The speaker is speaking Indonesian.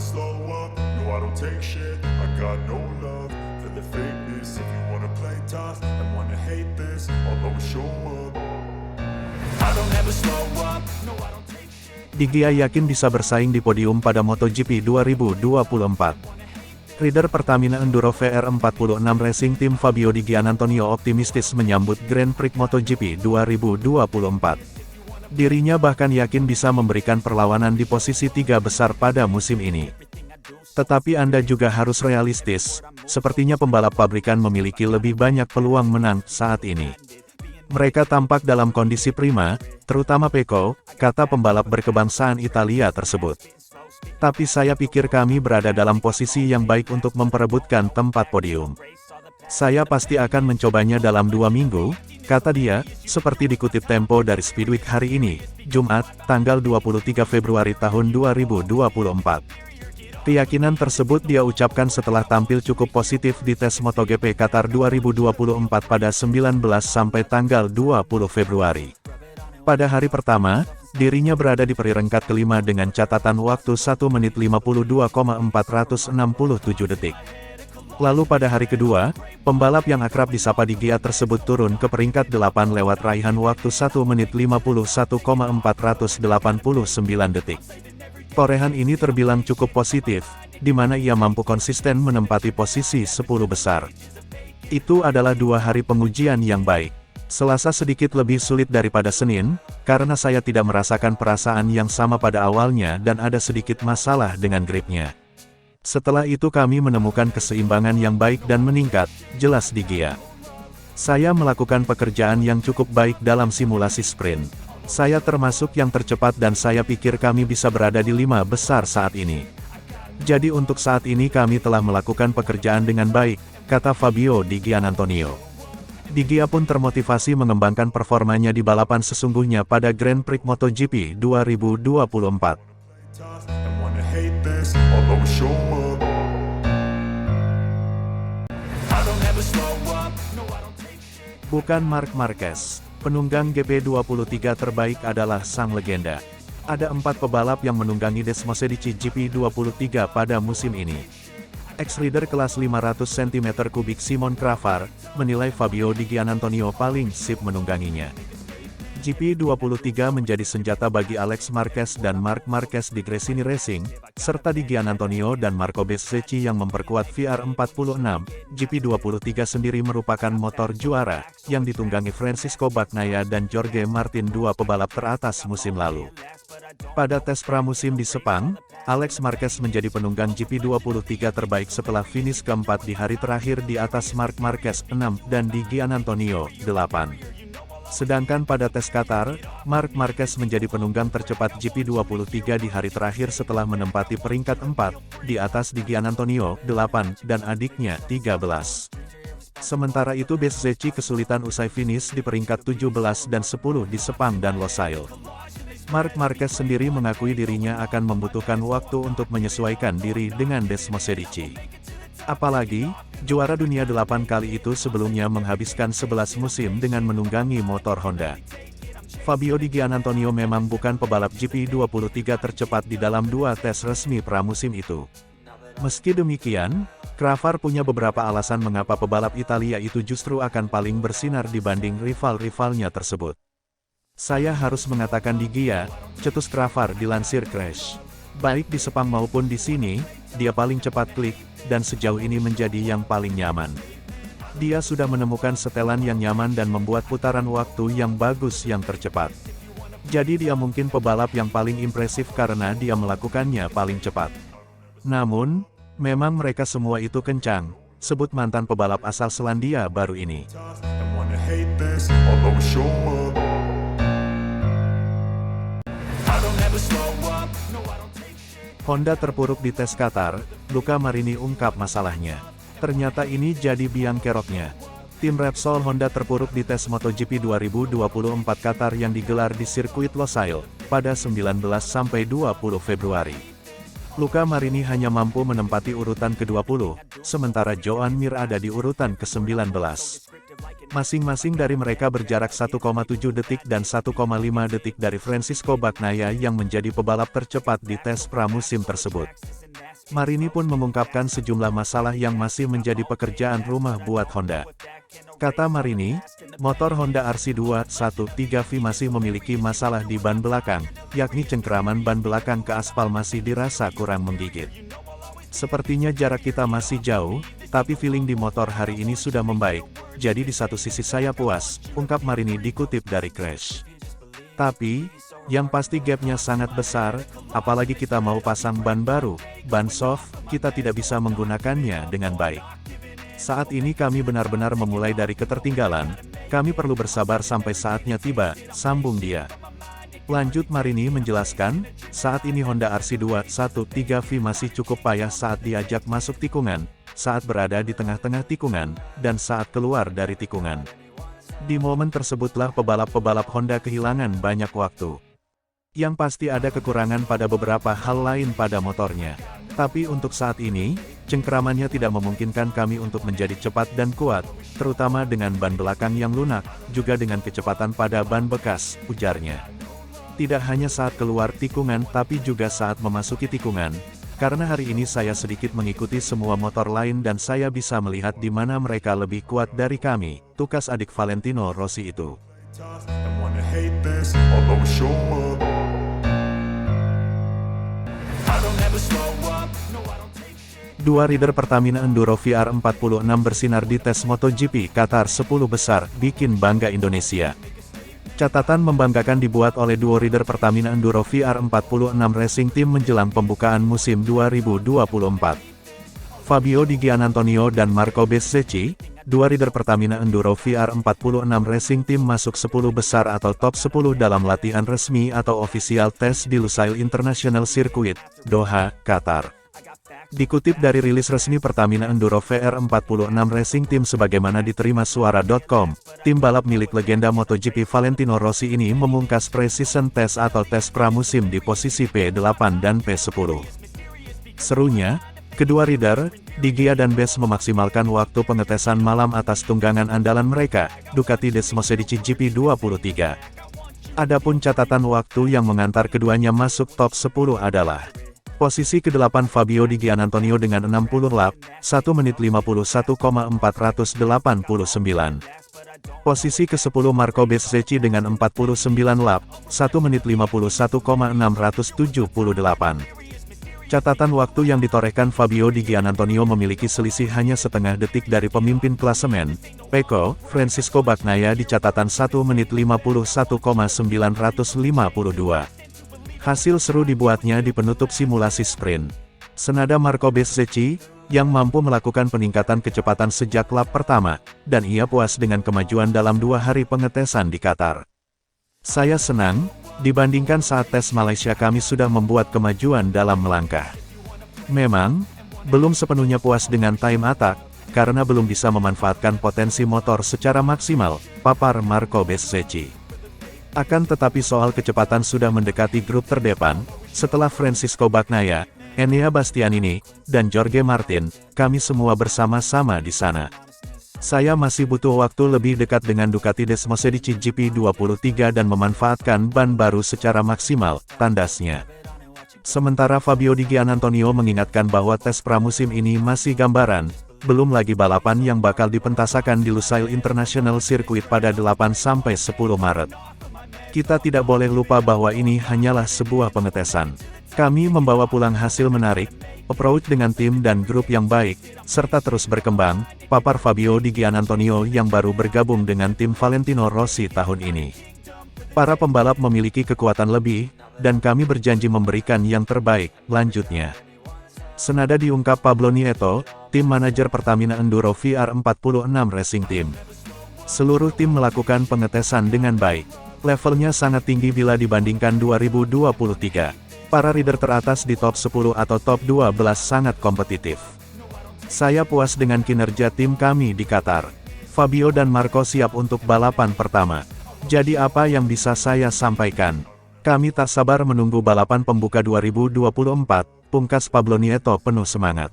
slow up, no I don't take shit. I got no love for the fakeness. If you wanna play tough and wanna hate this, I'll always show up. I don't ever slow up, no I don't take shit. Di Gia yakin bisa bersaing di podium pada MotoGP 2024. Rider Pertamina Enduro VR46 Racing Team Fabio Di Giannantonio optimistis menyambut Grand Prix MotoGP 2024. Dirinya bahkan yakin bisa memberikan perlawanan di posisi 3 besar pada musim ini. Tetapi Anda juga harus realistis, sepertinya pembalap pabrikan memiliki lebih banyak peluang menang saat ini. Mereka tampak dalam kondisi prima, terutama Pecco, kata pembalap berkebangsaan Italia tersebut. Tapi saya pikir kami berada dalam posisi yang baik untuk memperebutkan tempat podium. Saya pasti akan mencobanya dalam 2 minggu, kata dia, seperti dikutip Tempo dari Speedweek hari ini, Jumat, tanggal 23 Februari tahun 2024. Keyakinan tersebut dia ucapkan setelah tampil cukup positif di tes MotoGP Qatar 2024 pada 19 sampai tanggal 20 Februari. Pada hari pertama, dirinya berada di peringkat kelima dengan catatan waktu 1 menit 52,467 detik. Lalu pada hari kedua, pembalap yang akrab disapa Di Gia tersebut turun ke peringkat 8 lewat raihan waktu 1 menit 51,489 detik. Torehan ini terbilang cukup positif, di mana ia mampu konsisten menempati posisi 10 besar. Itu adalah 2 hari pengujian yang baik. Selasa sedikit lebih sulit daripada Senin, karena saya tidak merasakan perasaan yang sama pada awalnya dan ada sedikit masalah dengan gripnya. Setelah itu kami menemukan keseimbangan yang baik dan meningkat, jelas Di Gia. Saya melakukan pekerjaan yang cukup baik dalam simulasi sprint. Saya termasuk yang tercepat dan saya pikir kami bisa berada di 5 besar saat ini. Jadi untuk saat ini kami telah melakukan pekerjaan dengan baik, kata Fabio Di Giannantonio. Di Gia pun termotivasi mengembangkan performanya di balapan sesungguhnya pada Grand Prix MotoGP 2024. Bukan Marc Marquez, penunggang GP23 terbaik adalah sang legenda. Ada 4 pebalap yang menunggangi Desmosedici GP23 pada musim ini. Ex-rider kelas 500 cm3 Simon Cravar, menilai Fabio Di Giannantonio paling sip menungganginya. GP23 menjadi senjata bagi Alex Marquez dan Marc Marquez di Gresini Racing, serta Di Giannantonio dan Marco Bezzecchi yang memperkuat VR46. GP23 sendiri merupakan motor juara, yang ditunggangi Francisco Bagnaia dan Jorge Martin, 2 pebalap teratas musim lalu. Pada tes pramusim di Sepang, Alex Marquez menjadi penunggang GP23 terbaik setelah finish keempat di hari terakhir di atas Marc Marquez 6 dan Di Giannantonio 8. Sedangkan pada tes Qatar, Marc Marquez menjadi penunggang tercepat GP23 di hari terakhir setelah menempati peringkat 4, di atas Di Giannantonio 8 dan adiknya 13. Sementara itu Bezzecchi kesulitan usai finish di peringkat 17 dan 10 di Sepang dan Losail. Marc Marquez sendiri mengakui dirinya akan membutuhkan waktu untuk menyesuaikan diri dengan Desmosedici. Apalagi, juara dunia 8 kali itu sebelumnya menghabiskan 11 musim dengan menunggangi motor Honda. Fabio Di Giannantonio memang bukan pebalap GP23 tercepat di dalam 2 tes resmi pramusim itu. Meski demikian, Cravar punya beberapa alasan mengapa pebalap Italia itu justru akan paling bersinar dibanding rival-rivalnya tersebut. Saya harus mengatakan Di Gia, cetus Cravar dilansir Crash. Baik di Sepang maupun di sini, dia paling cepat klik, dan sejauh ini menjadi yang paling nyaman. Dia sudah menemukan setelan yang nyaman dan membuat putaran waktu yang bagus yang tercepat. Jadi dia mungkin pebalap yang paling impresif karena dia melakukannya paling cepat. Namun, memang mereka semua itu kencang, sebut mantan pebalap asal Selandia Baru ini. Honda terpuruk di tes Qatar, Luca Marini ungkap masalahnya. Ternyata ini jadi biang keroknya. Tim Repsol Honda terpuruk di tes MotoGP 2024 Qatar yang digelar di sirkuit Losail, pada 19-20 Februari. Luca Marini hanya mampu menempati urutan ke-20, sementara Joan Mir ada di urutan ke-19. Masing-masing dari mereka berjarak 1,7 detik dan 1,5 detik dari Francisco Bagnaia yang menjadi pebalap tercepat di tes pramusim tersebut. Marini pun mengungkapkan sejumlah masalah yang masih menjadi pekerjaan rumah buat Honda. Kata Marini, motor Honda RC213V masih memiliki masalah di ban belakang, yakni cengkeraman ban belakang ke aspal masih dirasa kurang menggigit. Sepertinya jarak kita masih jauh, tapi feeling di motor hari ini sudah membaik, jadi di satu sisi saya puas, ungkap Marini dikutip dari Crash. Tapi, yang pasti gapnya sangat besar, apalagi kita mau pasang ban baru, ban soft, kita tidak bisa menggunakannya dengan baik. Saat ini kami benar-benar memulai dari ketertinggalan, kami perlu bersabar sampai saatnya tiba, sambung dia. Lanjut Marini menjelaskan, saat ini Honda RC213V masih cukup payah saat diajak masuk tikungan, saat berada di tengah-tengah tikungan, dan saat keluar dari tikungan. Di momen tersebutlah pebalap-pebalap Honda kehilangan banyak waktu. Yang pasti ada kekurangan pada beberapa hal lain pada motornya. Tapi untuk saat ini, cengkeramannya tidak memungkinkan kami untuk menjadi cepat dan kuat, terutama dengan ban belakang yang lunak, juga dengan kecepatan pada ban bekas, ujarnya. Tidak hanya saat keluar tikungan tapi juga saat memasuki tikungan, karena hari ini saya sedikit mengikuti semua motor lain dan saya bisa melihat di mana mereka lebih kuat dari kami, tukas adik Valentino Rossi itu. Dua rider Pertamina Enduro VR46 bersinar di tes MotoGP Qatar 10 besar, bikin bangga Indonesia. Catatan membanggakan dibuat oleh duo rider Pertamina Enduro VR46 Racing Team menjelang pembukaan musim 2024. Fabio Di Giannantonio dan Marco Bezzecchi, dua rider Pertamina Enduro VR46 Racing Team masuk 10 besar atau top 10 dalam latihan resmi atau official test di Lusail International Circuit, Doha, Qatar. Dikutip dari rilis resmi Pertamina Enduro VR46 Racing Team sebagaimana diterima suara.com, tim balap milik legenda MotoGP Valentino Rossi ini memungkas pre-season test atau tes pramusim di posisi P8 dan P10. Serunya, kedua rider, Di Gia dan Bez memaksimalkan waktu pengetesan malam atas tunggangan andalan mereka, Ducati Desmosedici GP23. Adapun catatan waktu yang mengantar keduanya masuk top 10 adalah posisi ke-8 Fabio Di Giannantonio dengan 60 lap, 1 menit 51,489. Posisi ke-10 Marco Bezzecchi dengan 49 lap, 1 menit 51,678. Catatan waktu yang ditorehkan Fabio Di Giannantonio memiliki selisih hanya setengah detik dari pemimpin klasemen, Pecco, Francisco Bagnaia di catatan 1 menit 51,952. Hasil seru dibuatnya di penutup simulasi sprint. Senada Marco Bezzecchi, yang mampu melakukan peningkatan kecepatan sejak lap pertama, dan ia puas dengan kemajuan dalam 2 hari pengetesan di Qatar. Saya senang, dibandingkan saat tes Malaysia kami sudah membuat kemajuan dalam melangkah. Memang, belum sepenuhnya puas dengan time attack, karena belum bisa memanfaatkan potensi motor secara maksimal, papar Marco Bezzecchi. Akan tetapi soal kecepatan sudah mendekati grup terdepan, setelah Francisco Bagnaia, Enea Bastianini, dan Jorge Martin, kami semua bersama-sama di sana. Saya masih butuh waktu lebih dekat dengan Ducati Desmosedici GP23 dan memanfaatkan ban baru secara maksimal, tandasnya. Sementara Fabio Di Giannantonio mengingatkan bahwa tes pramusim ini masih gambaran, belum lagi balapan yang bakal dipentasakan di Lusail International Circuit pada 8-10 Maret. Kita tidak boleh lupa bahwa ini hanyalah sebuah pengetesan. Kami membawa pulang hasil menarik, approach dengan tim dan grup yang baik, serta terus berkembang, papar Fabio Di Giannantonio yang baru bergabung dengan tim Valentino Rossi tahun ini. Para pembalap memiliki kekuatan lebih, dan kami berjanji memberikan yang terbaik, lanjutnya. Senada diungkap Pablo Nieto, tim manajer Pertamina Enduro VR46 Racing Team. Seluruh tim melakukan pengetesan dengan baik. Levelnya sangat tinggi bila dibandingkan 2023. Para rider teratas di top 10 atau top 12 sangat kompetitif. Saya puas dengan kinerja tim kami di Qatar. Fabio dan Marco siap untuk balapan pertama. Jadi apa yang bisa saya sampaikan? Kami tak sabar menunggu balapan pembuka 2024, pungkas Pablo Nieto penuh semangat.